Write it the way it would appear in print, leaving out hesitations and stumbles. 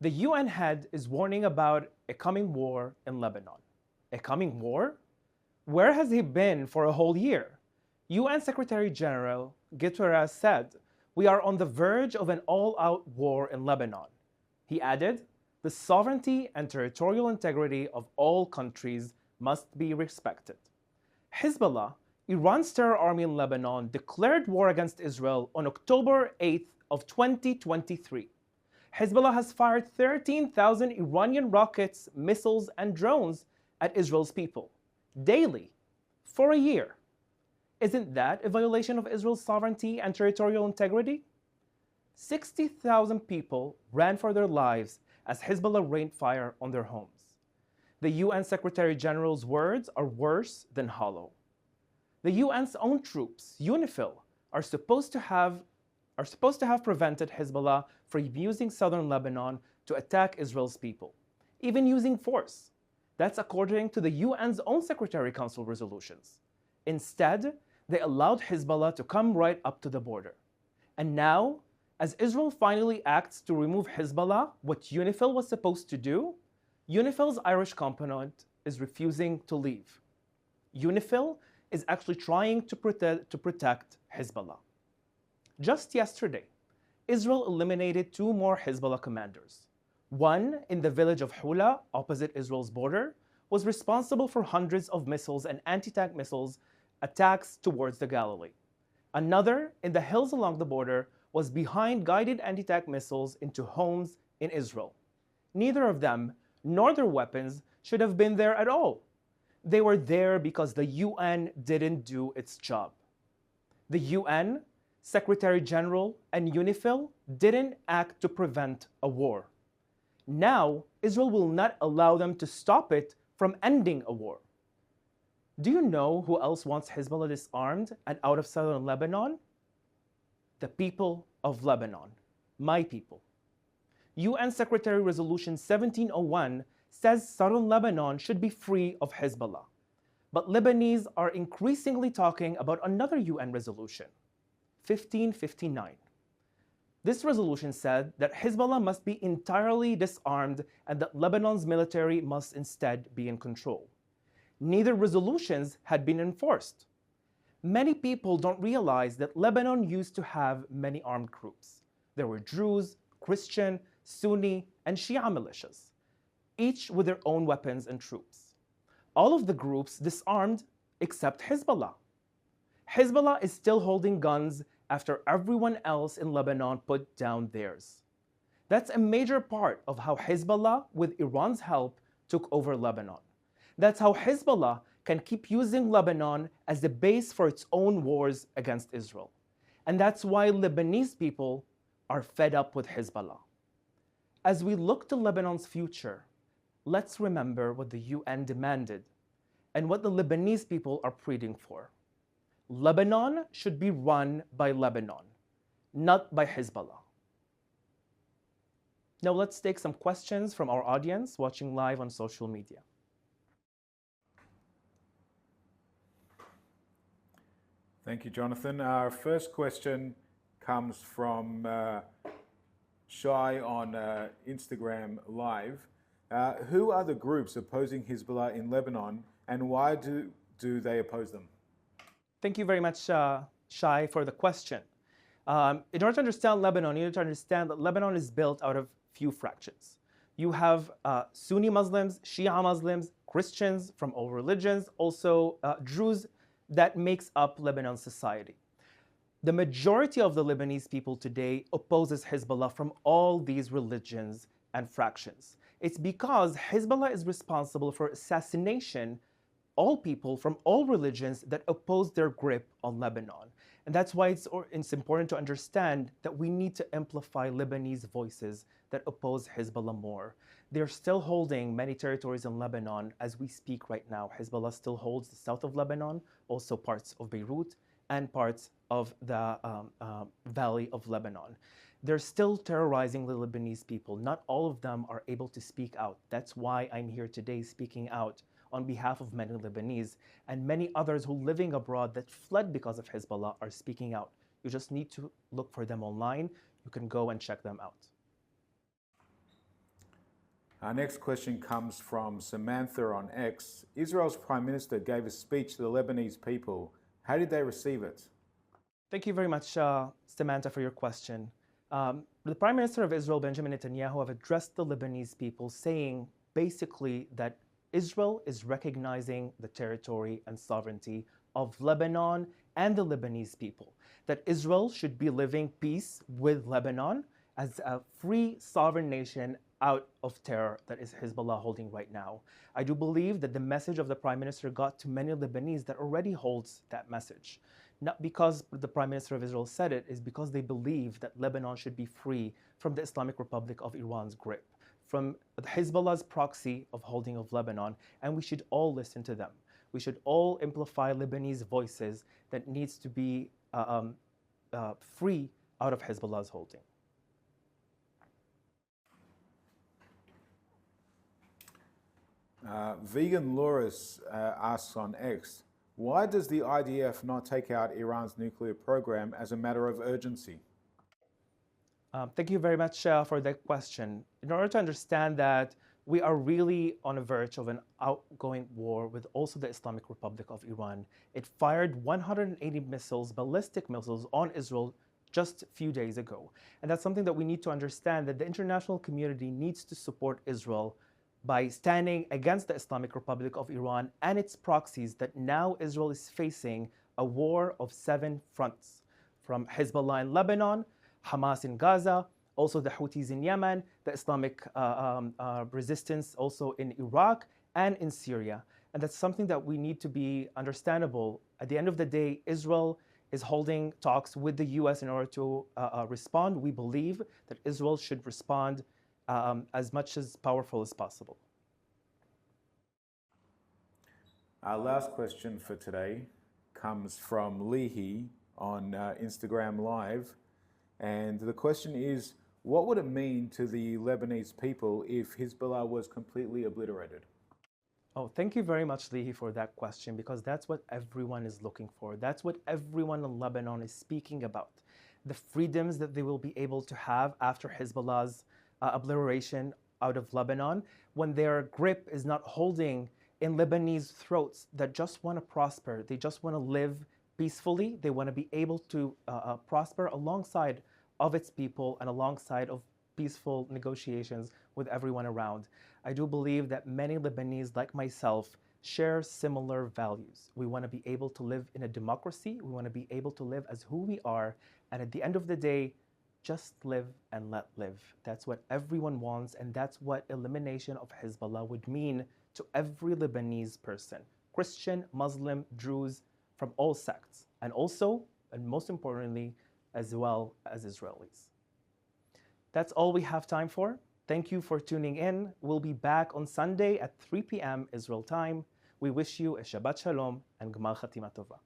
The UN head is warning about a coming war in Lebanon. A coming war? Where has he been for a whole year? UN Secretary General Guterres said, "We are on the verge of an all-out war in Lebanon." He added, "The sovereignty and territorial integrity of all countries must be respected." Hezbollah, Iran's terror army in Lebanon, declared war against Israel on October 8th of 2023. Hezbollah has fired 13,000 Iranian rockets, missiles, and drones at Israel's people daily for a year. Isn't that a violation of Israel's sovereignty and territorial integrity? 60,000 people ran for their lives as Hezbollah rained fire on their homes. The UN Secretary General's words are worse than hollow. The UN's own troops, UNIFIL, are supposed to have prevented Hezbollah from using southern Lebanon to attack Israel's people, even using force. That's according to the UN's own Secretary Council resolutions. Instead, they allowed Hezbollah to come right up to the border. And now, as Israel finally acts to remove Hezbollah, what UNIFIL was supposed to do, UNIFIL's Irish component is refusing to leave. UNIFIL is actually trying to protect Hezbollah. Just yesterday, Israel eliminated 2 more Hezbollah commanders. One, in the village of Hula, opposite Israel's border, was responsible for hundreds of missiles and anti-tank missiles attacks towards the Galilee. Another, in the hills along the border, was behind guided anti-tank missiles into homes in Israel. Neither of them, nor their weapons, should have been there at all. They were there because the UN didn't do its job. The UN, Secretary General, and UNIFIL didn't act to prevent a war. Now, Israel will not allow them to stop it from ending a war. Do you know who else wants Hezbollah disarmed and out of southern Lebanon? The people of Lebanon, my people. UN Secretary Resolution 1701 says southern Lebanon should be free of Hezbollah. But Lebanese are increasingly talking about another UN resolution, 1559. This resolution said that Hezbollah must be entirely disarmed and that Lebanon's military must instead be in control. Neither resolutions had been enforced. Many people don't realize that Lebanon used to have many armed groups. There were Druze, Christian, Sunni, and Shia militias, each with their own weapons and troops. All of the groups disarmed except Hezbollah. Hezbollah is still holding guns after everyone else in Lebanon put down theirs. That's a major part of how Hezbollah, with Iran's help, took over Lebanon. That's how Hezbollah can keep using Lebanon as the base for its own wars against Israel. And that's why Lebanese people are fed up with Hezbollah. As we look to Lebanon's future, let's remember what the UN demanded and what the Lebanese people are pleading for. Lebanon should be run by Lebanon, not by Hezbollah. Now let's take some questions from our audience watching live on social media. Thank you, Jonathan. Our first question comes from Shai on Instagram Live. Who are the groups opposing Hezbollah in Lebanon, and why do they oppose them? Thank you very much, Shai, for the question. In order to understand Lebanon, you need to understand that Lebanon is built out of few fractions. You have Sunni Muslims, Shia Muslims, Christians from all religions, also Druze, that makes up Lebanon's society. The majority of the Lebanese people today opposes Hezbollah from all these religions and fractions. It's because Hezbollah is responsible for assassination all people from all religions that oppose their grip on Lebanon. And that's why it's important to understand that we need to amplify Lebanese voices that oppose Hezbollah more. They're still holding many territories in Lebanon as we speak right now. Hezbollah still holds the south of Lebanon, also parts of Beirut, and parts of the valley of Lebanon. They're still terrorizing the Lebanese people. Not all of them are able to speak out. That's why I'm here today speaking out on behalf of many Lebanese, and many others who are living abroad that fled because of Hezbollah are speaking out. You just need to look for them online. You can go and check them out. Our next question comes from Samantha on X. Israel's Prime Minister gave a speech to the Lebanese people. How did they receive it? Thank you very much, Samantha, for your question. The Prime Minister of Israel, Benjamin Netanyahu, have addressed the Lebanese people saying basically that Israel is recognizing the territory and sovereignty of Lebanon and the Lebanese people, that Israel should be living peace with Lebanon as a free sovereign nation out of terror that is Hezbollah holding right now. I do believe that the message of the Prime Minister got to many Lebanese that already holds that message. Not because the Prime Minister of Israel said it, is because they believe that Lebanon should be free from the Islamic Republic of Iran's grip, from Hezbollah's proxy of holding of Lebanon, and we should all listen to them. We should all amplify Lebanese voices that needs to be free out of Hezbollah's holding. Vegan Loris asks on X, why does the IDF not take out Iran's nuclear program as a matter of urgency? Thank you very much for that question. In order to understand that we are really on the verge of an outgoing war with also the Islamic Republic of Iran. It fired 180 missiles, ballistic missiles, on Israel just a few days ago. And that's something that we need to understand, that the international community needs to support Israel by standing against the Islamic Republic of Iran and its proxies, that now Israel is facing a war of 7 fronts, from Hezbollah in Lebanon, Hamas in Gaza, also the Houthis in Yemen, the Islamic resistance also in Iraq and in Syria. And that's something that we need to be understandable. At the end of the day, Israel is holding talks with the US in order to respond. We believe that Israel should respond as much as powerful as possible. Our last question for today comes from Leahy on Instagram Live. And the question is, what would it mean to the Lebanese people if Hezbollah was completely obliterated? Oh, thank you very much, Leahy, for that question, because that's what everyone is looking for. That's what everyone in Lebanon is speaking about. The freedoms that they will be able to have after Hezbollah's obliteration out of Lebanon, when their grip is not holding in Lebanese throats that just want to prosper. They just want to live peacefully. They want to be able to prosper alongside of its people and alongside of peaceful negotiations with everyone around. I do believe that many Lebanese, like myself, share similar values. We want to be able to live in a democracy. We want to be able to live as who we are. And at the end of the day, just live and let live. That's what everyone wants, and that's what elimination of Hezbollah would mean to every Lebanese person, Christian, Muslim, Druze, from all sects, and also, and most importantly, as well as Israelis. That's all we have time for. Thank you for tuning in. We'll be back on Sunday at 3 p.m. Israel time. We wish you a Shabbat Shalom and Gmar Chatima Tova.